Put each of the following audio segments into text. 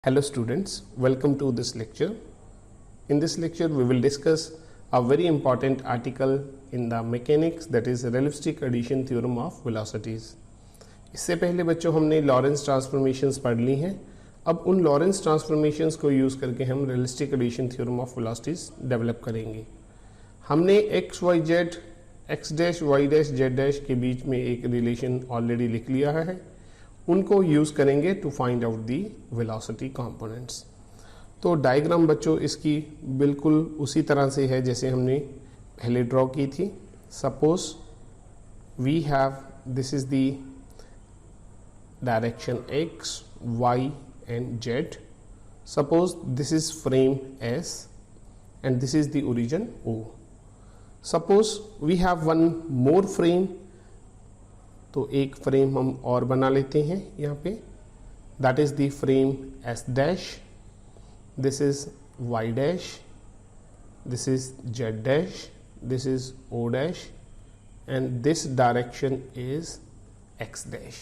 Hello students, welcome to this lecture. In this lecture we will discuss a very important article in the mechanics, that is relativistic addition theorem of velocities. इससे पहले बच्चों हमने Lawrence transformations पढ़ ली हैं. अब उन Lawrence transformations को use करके हम realistic addition theorem of velocities develop करेंगे. हमने X Y Z, X dash Y dash Z dash के बीच में एक रिलेशन ऑलरेडी लिख लिया है. उनको यूज़ करेंगे to find out the velocity components. तो डायग्राम बच्चों इसकी बिल्कुल उसी तरह से है जैसे हमने पहले ड्रॉ की थी. Suppose we have, this is the direction x, y and z. Suppose this is frame S and this is the origin O. Suppose we have one more frame, तो एक फ्रेम हम और बना लेते हैं यहाँ पे. That is the frame S dash, this is Y dash, this is Z dash, this is O dash and this direction is X dash.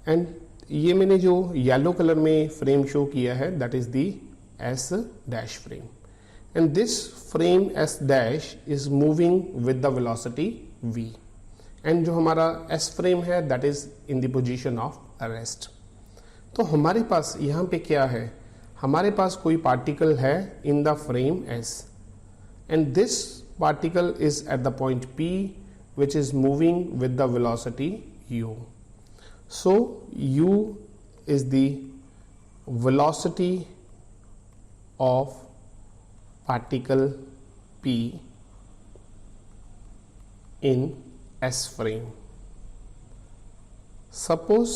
And ये मैंने जो येलो कलर में फ्रेम शो किया है that is the S dash frame. And this frame S dash is moving with the velocity v. And जो हमारा S frame है that is in the position of rest. तो हमारे पास यहाँ पे क्या है, हमारे पास कोई पार्टिकल है in the frame S and this particle is at the point P which is moving with the velocity u. So u is the velocity of particle P in S frame. Suppose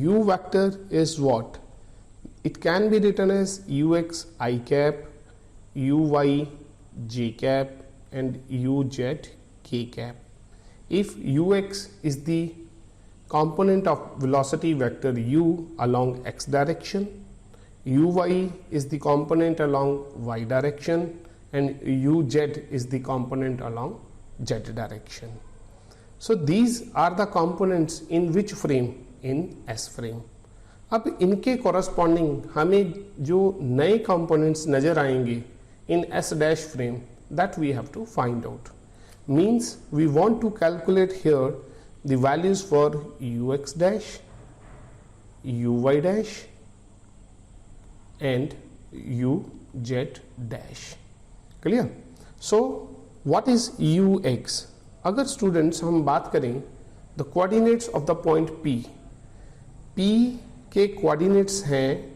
u vector is what? It can be written as ux I cap, uy j cap and uz k cap. If ux is the component of velocity vector u along x direction, uy is the component along y direction and uz is the component along z direction. So these are the components in which frame? In S frame. अब इनके corresponding हमें जो नए components नजर आएंगे in S dash frame, that we have to find out. Means we want to calculate here the values for ux dash, uy dash and uz dash. Clear? So what is ux? अगर students हम बात करें the coordinates of the point P के coordinates हैं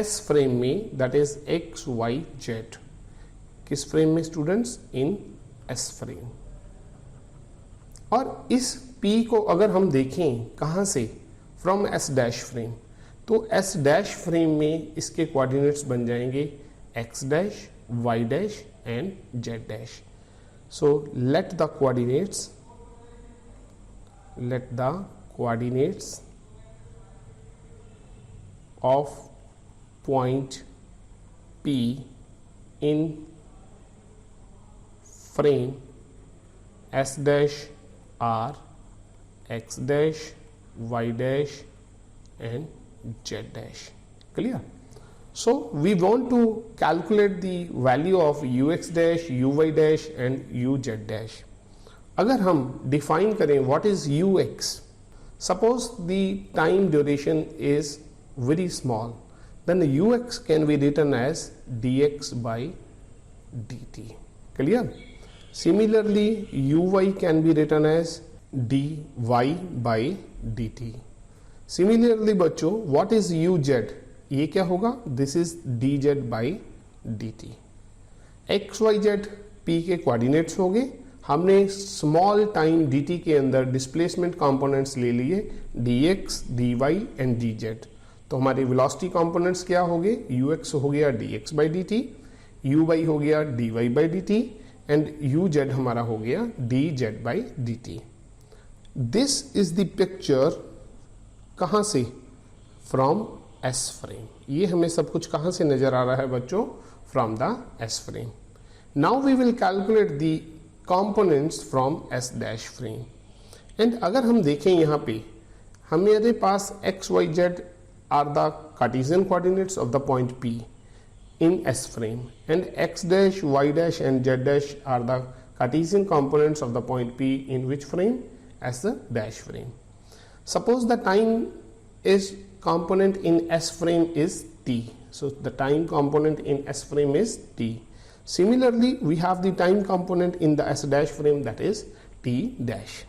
S frame में, that is x y z. किस frame में students? इन S frame. और इस P को अगर हम देखें कहाँ से, फ्रॉम S डैश फ्रेम, तो S डैश फ्रेम में इसके कोऑर्डिनेट्स बन जाएंगे x dash, y dash and z dash. So let the coordinates of point P in frame S dash are x dash, y dash and z dash. Clear? So we want to calculate the value of ux dash, uy dash and uz dash. अगर हम define करें what is ux, suppose the time duration is very small, then the ux can be written as dx by dt. Clear? Similarly uy can be written as dy by dt. Similarly बच्चों what is uz? ये क्या होगा? This is dz by dt. X Y Z P के coordinates हो गए. हमने small time dt के अंदर डिस्प्लेसमेंट कंपोनेंट्स ले लिए dx, dy एंड dz. तो हमारे वेलोसिटी कंपोनेंट्स क्या हो गए? ux हो गया dx बाई dt, uy हो गया dy by dt and uz हमारा हो गया dz by dt. This is the picture कहाँ से? From S frame. ये हमें सब कुछ कहाँ से नजर आ रहा है बच्चों? From the S frame. Now we will calculate the components from S dash frame. And अगर हम देखें यहाँ पे हमारे पास x y z are the Cartesian coordinates of the point P in S frame, and x dash, y dash and z dash are the Cartesian components of the point P in which frame? S dash frame. Suppose the time is component in S frame is t. So the time component in S frame is t. Similarly, we have the time component in the S dash frame, that is t dash.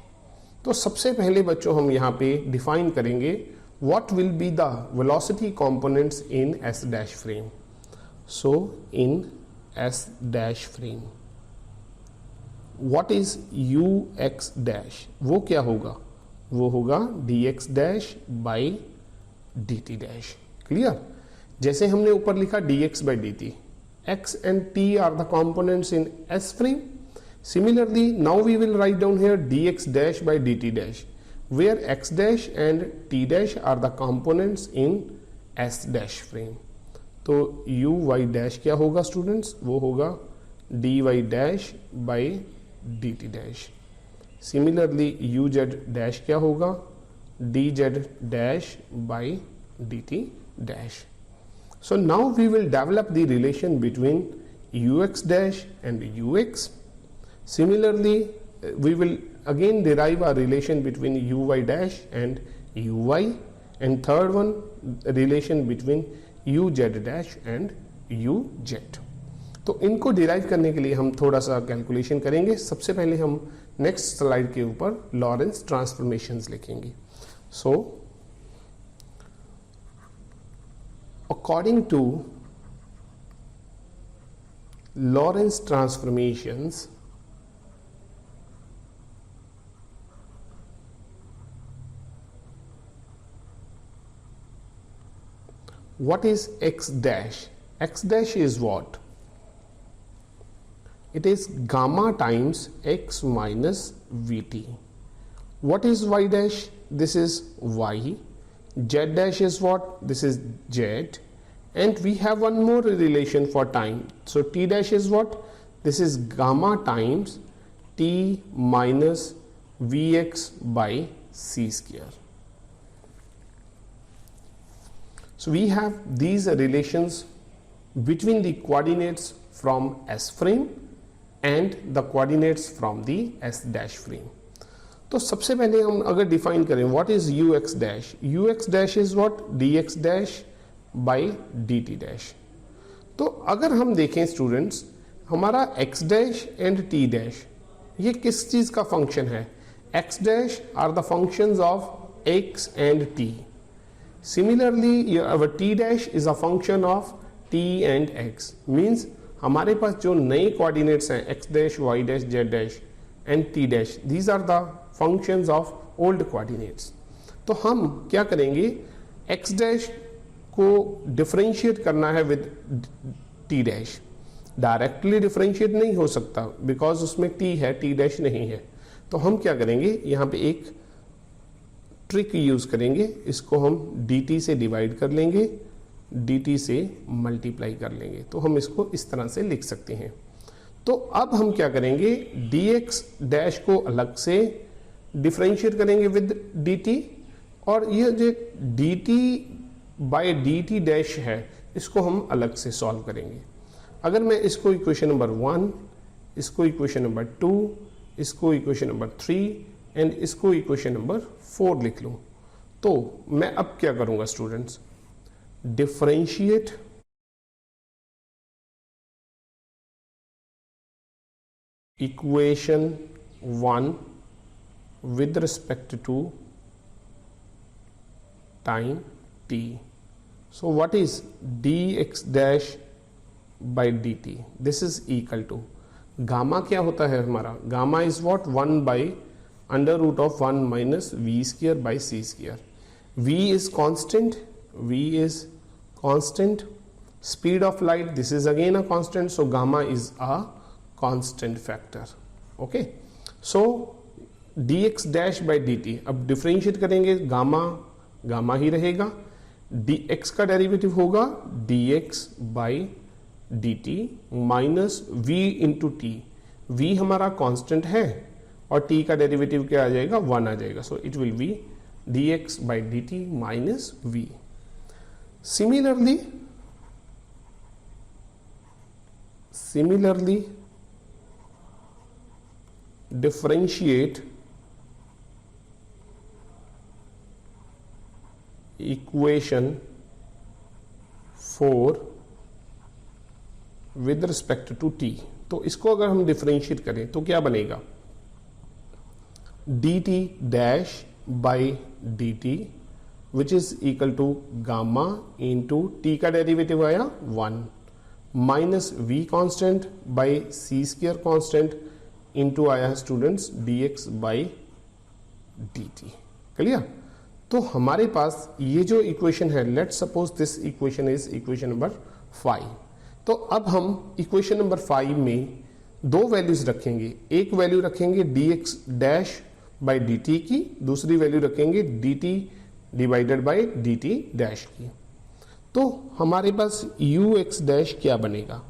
तो सबसे पहले बच्चों हम यहाँ पे define करेंगे what will be the velocity components in S dash frame. So in S dash frame, what is ux dash? वो क्या होगा? वो होगा dx dash by dt dash. Clear? जैसे हमने ऊपर लिखा dx by dt, x and t are the components in S frame. Similarly, now we will write down here dx dash by dt dash, where x dash and t dash are the components in S dash frame. तो u y dash क्या होगा students? वो होगा dy dash by dt dash. Similarly, uz dash क्या होगा? dz dash by dt dash. So now we will develop the relation between ux dash and ux. Similarly, we will again derive a relation between uy dash and uy, and third one, a relation between uz dash and uz. तो इनको derive करने के लिए हम थोड़ा सा calculation करेंगे. सबसे पहले हम नेक्स्ट स्लाइड के ऊपर लॉरेंस ट्रांसफॉर्मेशंस लिखेंगे. So according to Lorentz transformations, what is x dash? X dash is what? It is gamma times x minus vt. What is y dash? This is y. Z dash is what? This is z. And we have one more relation for time. So t dash is what? This is gamma times t minus vx by c square. So we have these relations between the coordinates from S frame and the coordinates from the S dash frame. तो सबसे पहले हम अगर define करें what is ux dash? ux dash is what? dx dash by dt dash. तो अगर हम देखें स्टूडेंट्स, हमारा x dash and t dash ये किस चीज का फंक्शन है? x dash are the functions of x and t. Similarly, our t dash is a function of t and x. Means हमारे पास जो नए coordinates हैं x dash, y dash, z dash and t dash, these are the functions of old coordinates. तो हम क्या करेंगे? x dash को differentiate करना है with t dash. Directly differentiate नहीं हो सकता बिकॉज उसमें t है, t dash नहीं है. तो हम क्या करेंगे? यहाँ पे एक ट्रिक यूज करेंगे. इसको हम dt से डिवाइड कर लेंगे, dt से मल्टीप्लाई कर लेंगे. तो हम इसको इस तरह से लिख सकते हैं. तो अब हम क्या करेंगे? dx डैश को अलग से डिफरेंशिएट करेंगे विद dt, और ये जो dt बाय dt डैश है इसको हम अलग से सॉल्व करेंगे. अगर मैं इसको इक्वेशन नंबर 1, इसको इक्वेशन नंबर 2, इसको इक्वेशन नंबर 3 एंड इसको इक्वेशन नंबर 4 लिख लूं, तो मैं अब क्या करूंगा students? Differentiate equation 1 with respect to time t. So what is dx dash by dt? This is equal to gamma. क्या होता है हमारा? Gamma is what? 1 by under root of 1 minus we square by C square. v is constant, v is constant. Speed of light, this is again a constant, so gamma is a constant factor. Okay, so dx dash by dt. अब differentiate करेंगे, gamma gamma ही रहेगा. dx का derivative होगा dx by dt minus v into T. v हमारा constant है और t का derivative क्या आ जाएगा? 1 आ जाएगा. So it will B dx by dt minus v. Similarly, differentiate equation 4 with respect to t। तो इसको अगर हम डिफरेंशिएट करें तो क्या बनेगा, dt dash by dt which is equal to gamma into T का डेरिवेटिव आया 1 minus V constant by C square constant into आया है students dx by dt। Clear. तो हमारे पास ये जो इक्वेशन है, let's suppose this equation is equation number 5। तो अब हम इक्वेशन नंबर 5 में दो वैल्यूज रखेंगे, एक वैल्यू रखेंगे dx डैश बाई dt की, दूसरी वैल्यू रखेंगे dt divided by dt dash की। तो हमारे पास ux डैश क्या बनेगा,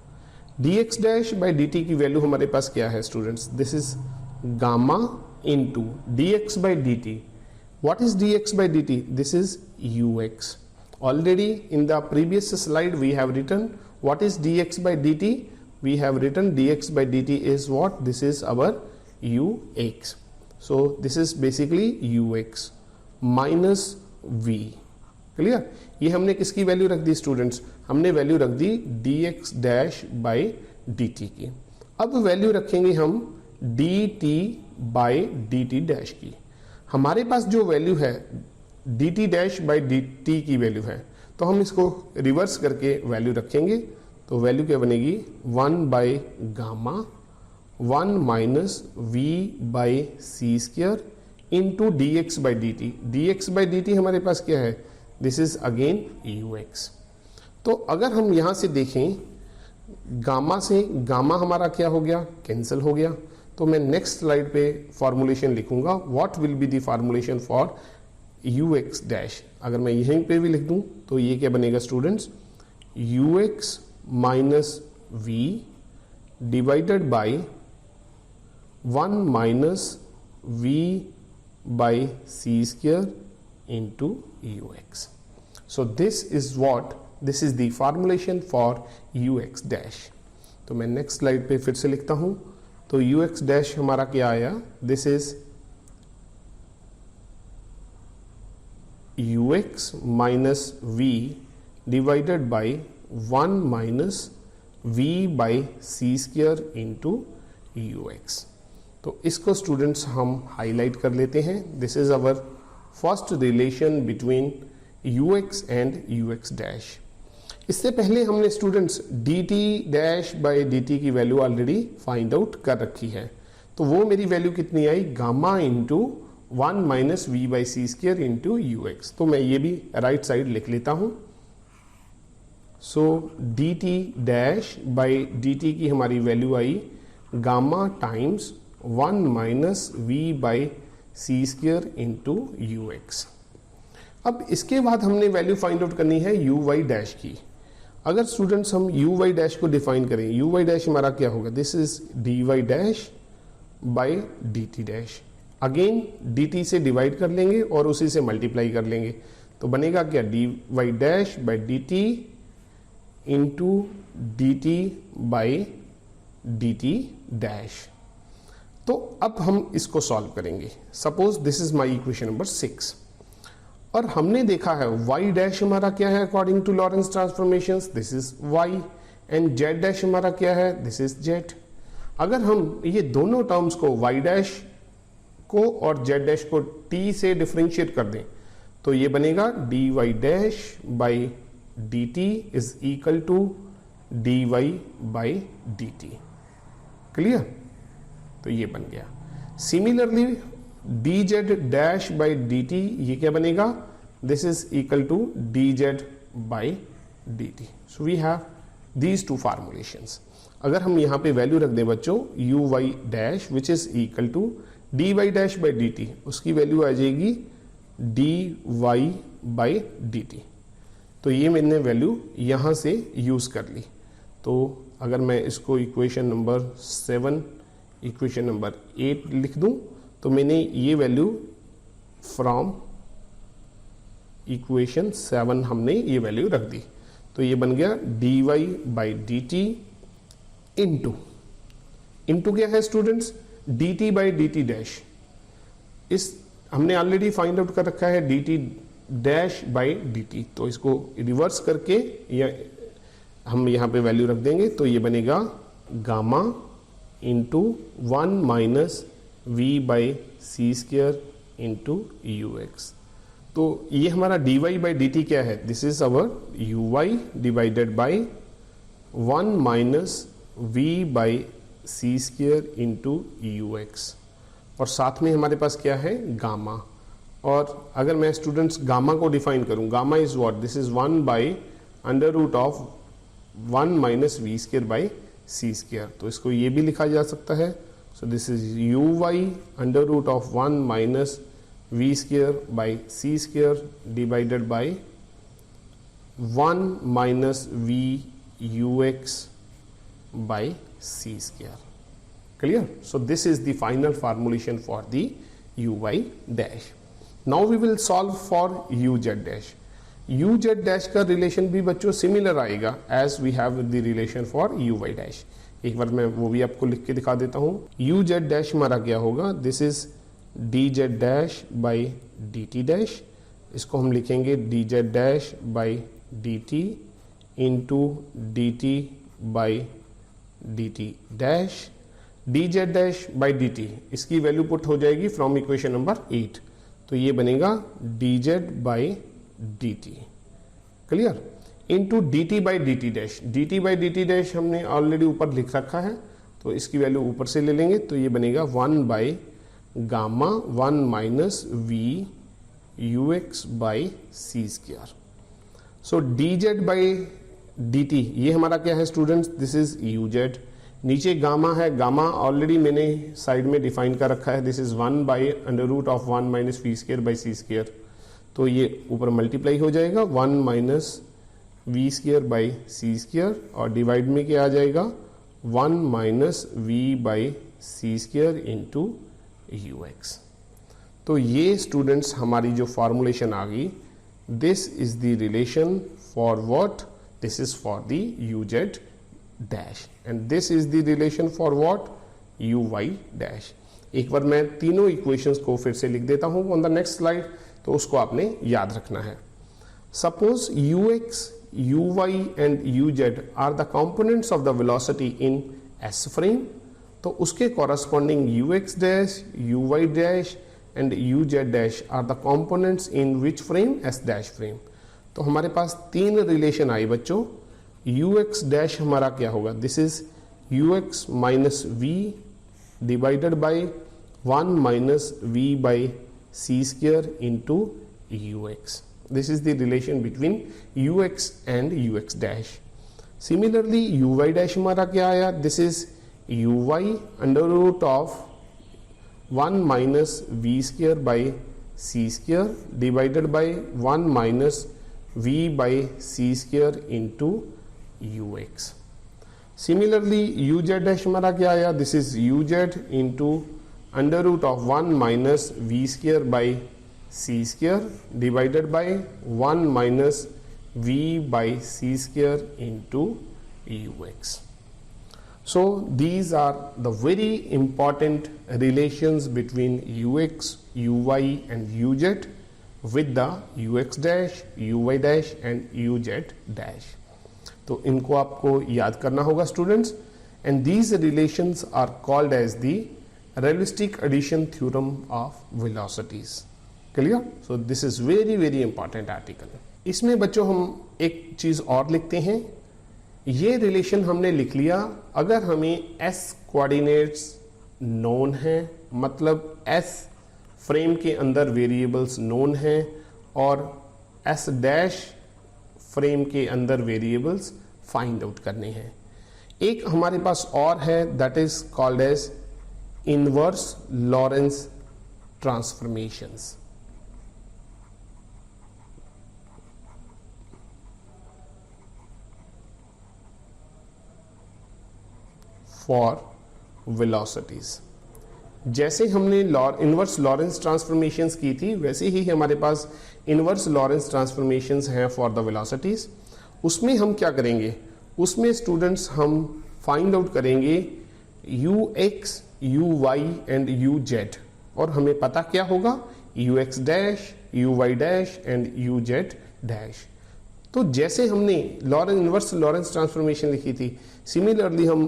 dx डैश बाई dt की वैल्यू हमारे पास क्या है students, this is gamma into dx by dt। What is dx by dt? This is ux. Already in the previous slide we have written what is dx by dt. We have written dx by dt is what? This is our ux. So this is basically ux minus v. Clear. ये हमने किसकी value रख the students, हमने value रख दी dx dash by dt की। अब value रखेंगे हम dt बाई dt डैश की। हमारे पास जो वैल्यू है dt डैश बाई dt की वैल्यू है, तो हम इसको रिवर्स करके वैल्यू रखेंगे। तो वैल्यू क्या बनेगी, 1 by gamma 1 minus we by C square into D X by D T. D X by D T हमारे पास क्या है, this is again U x. तो अगर हम यहाँ से देखें गामा से गामा हमारा क्या हो गया, कैंसिल हो गया। तो मैं नेक्स्ट स्लाइड पे फॉर्मुलेशन लिखूंगा, what will be the formulation for U x dash. अगर मैं यहीं पे भी लिख दूं तो ये क्या बनेगा students, U x minus we divided by 1 minus we by C square into you X. So this is the formulation for U x dash. तो मैं नेक्स्ट स्लाइड पे फिर से लिखता हूं। तो यू एक्स डैश हमारा क्या आया, this is u x minus we divided by 1 minus we by C square into you x. तो इसको स्टूडेंट्स हम हाईलाइट कर लेते हैं। This is our first relation between u x and u x dash. इससे पहले हमने students d T dash by D T की वैल्यू ऑलरेडी फाइंड आउट कर रखी है। तो वो मेरी वैल्यू कितनी आई, gamma into 1 minus we by C square into you x. तो मैं ये भी राइट साइड लिख लेता हूं। So D T dash by D T की हमारी value I gamma times 1 minus we by C square into you X. अब इसके बाद हमने वैल्यू फाइंड आउट करनी है यू वाई डैश की। अगर स्टूडेंट्स हम यू वाई डैश को डिफाइन करें, यू वाई डैश हमारा क्या होगा, this is d y dash by D T dash. Again d t से डिवाइड कर लेंगे और उसी से मल्टीप्लाई कर लेंगे। तो बनेगा क्या, d y dash by D t into d t by D T dash. तो अब हम इसको सॉल्व करेंगे। Suppose this is my equation number 6 और हमने देखा है y डैश हमारा क्या है according to Lorentz transformations, this is y and z dash हमारा क्या है, दिस इज z। अगर हम ये दोनों टर्म्स को y डैश को और z डैश को t से डिफरेंशिएट कर दें तो ये बनेगा dy dash by dt is equal to dy by dt। Clear. तो ये बन गया। Similarly dz dash by dt ये क्या बनेगा, this is equal to dz by dt। So we have these two formulations. अगर हम यहाँ पे वैल्यू रख दें बच्चों u y dash which is equal to d y dash by D T, उसकी वैल्यू आ जाएगी d y by D t. तो ये मैंने वैल्यू यहाँ से यूज कर ली। तो अगर मैं इसको इक्वेशन नंबर 7 इक्वेशन नंबर 8 लिख दूं तो मैंने ये वैल्यू फ्रॉम इक्वेशन 7 हमने ये वैल्यू रख दी, तो ये बन गया dy/dt इंटू क्या है स्टूडेंट्स, dt/dt डैश। इस हमने ऑलरेडी फाइंड आउट कर रखा है dt-/dt, तो इसको रिवर्स करके या हम यहाँ पे वैल्यू रख देंगे, तो ये बनेगा gamma into 1 minus v/c² into ux। तो ये हमारा dy/dt क्या है, this is our uy divided by 1 minus v/c² into ux, और साथ में हमारे पास क्या है गामा। और अगर मैं स्टूडेंट्स गामा को डिफाइन करूं, gamma is what, this is 1/√1 minus v²/c², तो इसको ये भी लिखा जा सकता है। सो this is uy√1 minus v²/c² divided by 1 minus vux/c²। Clear? So this is the final formulation for the uy dash. Now we will solve for uz dash. uz dash का relation भी बच्चों सिमिलर आएगा as we have the relation for uy dash. एक बार मैं वो भी आपको लिख के दिखा देता हूँ। uz dash हमारा क्या होगा, this is dz dash by dt dash, इसको हम लिखेंगे dz dash by dt into dt by dt dash, dz dash by dt इसकी वैल्यू पुट हो जाएगी फ्रॉम इक्वेशन नंबर 8, तो ये बनेगा dz by dt, clear, into dt by dt dash। dt by dt dash हमने already ऊपर लिख रखा है, तो इसकी वैल्यू ऊपर से ले लेंगे, तो ये बनेगा 1 by gamma 1 minus v ux/c²। So dz by dt ये हमारा क्या है स्टूडेंट्स, दिस इज uz, नीचे गामा है, गामा ऑलरेडी मैंने साइड में डिफाइन कर रखा है, दिस इज 1/√1 माइनस v²/c², तो ये ऊपर मल्टीप्लाई हो जाएगा 1 माइनस v²/c², और डिवाइड में क्या आ जाएगा 1 माइनस v/c² इंटू ux। तो ये स्टूडेंट्स हमारी जो फॉर्मुलेशन आ गई, this is the relation for what, this is for the uz dash and this is the relation for what, uy dash। एक बार मैं तीनों इक्वेशंस को फिर से लिख देता हूं ऑन द नेक्स्ट स्लाइड, तो उसको आपने याद रखना है। Suppose ux, uy and uz are the components of the velocity in s frame, तो उसके corresponding ux dash, uy dash and uz dash are the components in which frame, s dash frame. तो हमारे पास तीन relation I बच्चों। ux dash हमारा क्या होगा, this is ux minus v divided by 1 minus v/c² into ux। This is the relation between ux and ux dash. Similarly uy dash हमारा क्या आया, this is uy√1 minus v²/c² divided by 1 minus v/c² into ux। Similarly uz dash हमारा क्या आया, this is uz into √1 minus v²/c² divided by 1 minus v/c² into ux। So these are the very important relations between ux, uy and uz with the ux dash, uy dash and uz dash। तो इनको आपको याद करना होगा students, and these relations are called as the relativistic addition theorem of velocities. Clear? So this is very very important article. इसमें बच्चों हम एक चीज और लिखते हैं, ये रिलेशन हमने लिख लिया अगर हमें s कोऑर्डिनेट्स नोन है, मतलब s फ्रेम के अंदर वेरिएबल्स नोन हैं और s डैश फ्रेम के अंदर वेरिएबल्स फाइंड आउट करने हैं। एक हमारे पास और है, that is called as inverse Lorentz transformations. For velocities. जैसे हमने इनवर्स लॉरेंस ट्रांसफॉर्मेशंस की थी वैसे ही हमारे पास इनवर्स लॉरेंस ट्रांसफॉर्मेशंस हैं फॉर द वेलोसिटीज। उसमें हम क्या करेंगे, उसमें स्टूडेंट्स हम फाइंड आउट करेंगे u x, u y and u z, और हमें पता क्या होगा, u x dash, u y dash and u z dash. तो जैसे हमने इनवर्स लॉरेंस ट्रांसफॉर्मेशन लिखी थी, सिमिलरली हम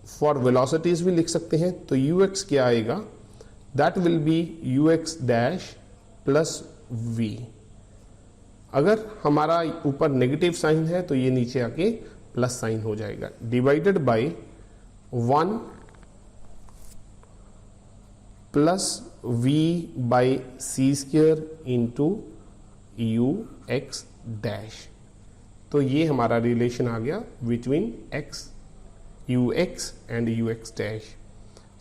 फॉर वेलोसिटीज भी लिख सकते हैं। तो यू एक्स क्या आएगा, that will be u x dash plus v. अगर हमारा ऊपर नेगेटिव साइन है तो ये नीचे आके प्लस साइन हो जाएगा, divided by 1 plus v by C square into you x dash. तो ये हमारा रिलेशन आ गया between x, u x and u x dash.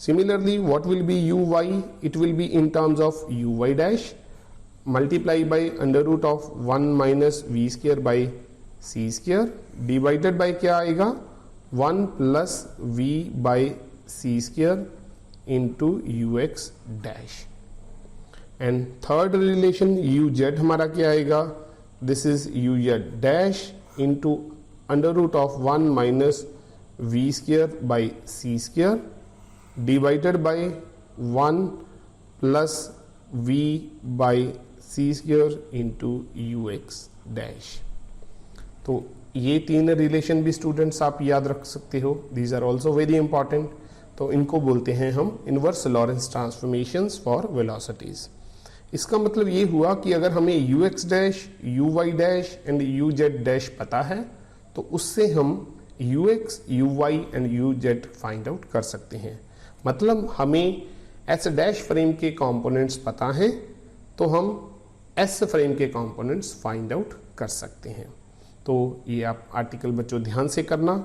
Similarly what will be u y, it will be in terms of u y dash multiply by under root of 1 minus we square by C square, divided by क्या आएगा, 1 plus v by C square into you x dash. And third relation u z हमारा क्या आएगा, this is u z dash into under root of 1 minus we square by C square, divided by 1 plus v by C square into you x dash. तो ये तीन relation भी students आप याद रख सकते हो, these are also very important. तो इनको बोलते हैं हम inverse Lorentz transformations for velocities. इसका मतलब ये हुआ कि अगर हमें u x dash, u y dash and u z dash पता है तो उससे हम u x, u y and u z find out कर सकते हैं। मतलब हमें एस डैश फ्रेम के कंपोनेंट्स पता हैं तो हम एस फ्रेम के कंपोनेंट्स फाइंड आउट कर सकते हैं। तो ये आप आर्टिकल बच्चों ध्यान से करना।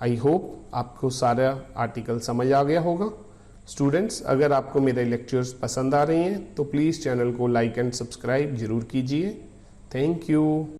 आई होप आपको सारा आर्टिकल समझ आ गया होगा। स्टूडेंट्स, अगर आपको मेरे लेक्चर्स पसंद आ रहे हैं तो प्लीज़ चैनल को लाइक एंड सब्सक्राइब जरूर कीजिए। Thank you.